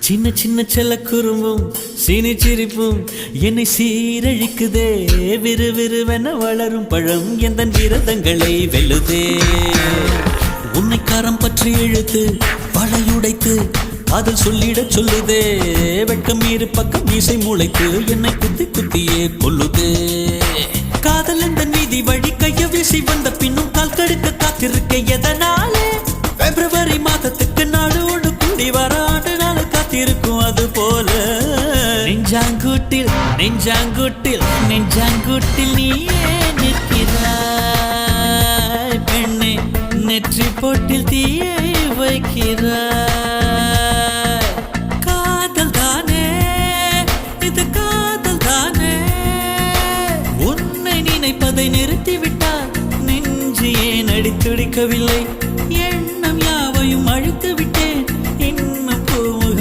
சின்ன சின்ன செல்ல குறும்பும் சீனி சிரிப்பும் என்னை சீரழிக்குதே. விறுவிறுவென வளரும் பழம் எந்த விரதங்களை வெல்லுதே. உன்னை கரம் பற்றி இழுத்து வளையுடைத்து காதல் சொல்லிடச் சொல்லுதே. வெட்கம் இரு பக்கம் மீசை முளைத்து என்னை குத்தி குத்தியே கொல்லுதே. காதல் எந்த நீதி வழி கைய வீசி வந்த பின்னும் கால் கடுக்க காத்திருக்க எதனாலே? பிப்ரவரி மாதத்துக்கு நாடு ஒன்று கூடி வர ஆண்டு நாள் காத்திருக்கும். அது போல நெஞ்சாங்கூட்டில் நெஞ்சாங்கூட்டில் நெஞ்சாங்கூட்டில் நீயே நிற்கிறாய் பெண்ணே. நெற்றி போட்டில் தீயை வைக்கிறாய். காதல் தானே இது, காதல் தானே. உன்னை நினைப்பதை நிறுத்திவிட்டால் நெஞ்சு ஏன் அடித்துடிக்கவில்லை?